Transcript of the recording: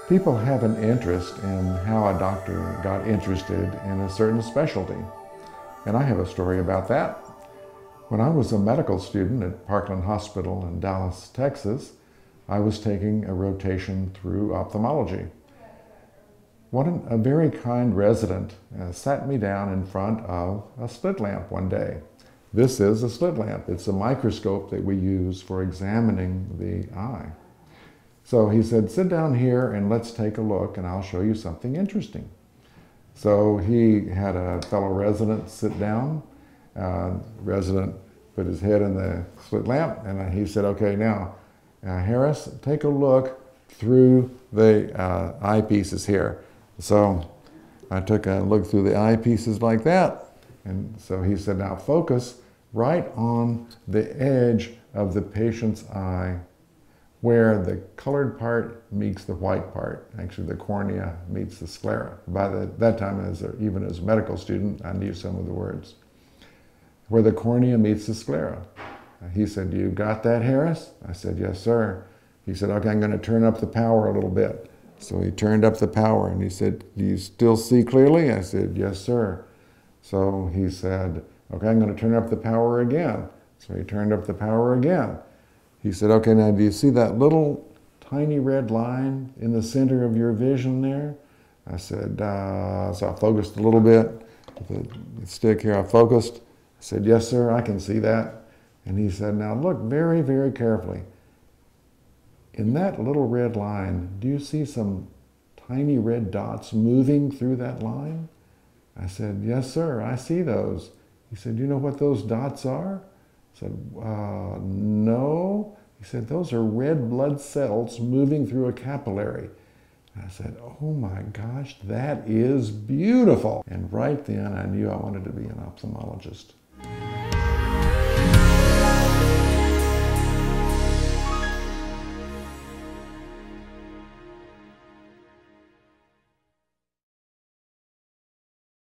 People have an interest in how a doctor got interested in a certain specialty. And I have a story about that. When I was a medical student at Parkland Hospital in Dallas, Texas, I was taking a rotation through ophthalmology. A very kind resident sat me down in front of a slit lamp one day. This is a slit lamp. It's a microscope that we use for examining the eye. So he said, sit down here and let's take a look and I'll show you something interesting. So he had a fellow resident sit down. Resident put his head in the slit lamp and he said, okay, now Harris, take a look through the eyepieces here. So I took a look through the eyepieces like that. And so he said, now focus right on the edge of the patient's eye where the colored part meets the white part. Actually, the cornea meets the sclera. By that time, even as a medical student, I knew some of the words. Where the cornea meets the sclera. He said, you got that, Harris? I said, yes, sir. He said, okay, I'm going to turn up the power a little bit. So he turned up the power and he said, do you still see clearly? I said, yes, sir. So he said, okay, I'm going to turn up the power again. So he turned up the power again. He said, okay, now do you see that little tiny red line in the center of your vision there? I said, so I focused a little bit with the stick here. I focused. I said, yes, sir, I can see that. And he said, now look very, very carefully. In that little red line, do you see some tiny red dots moving through that line? I said, yes, sir, I see those. He said, do you know what those dots are? I said, no. He said, those are red blood cells moving through a capillary. I said, oh my gosh, that is beautiful. And right then I knew I wanted to be an ophthalmologist.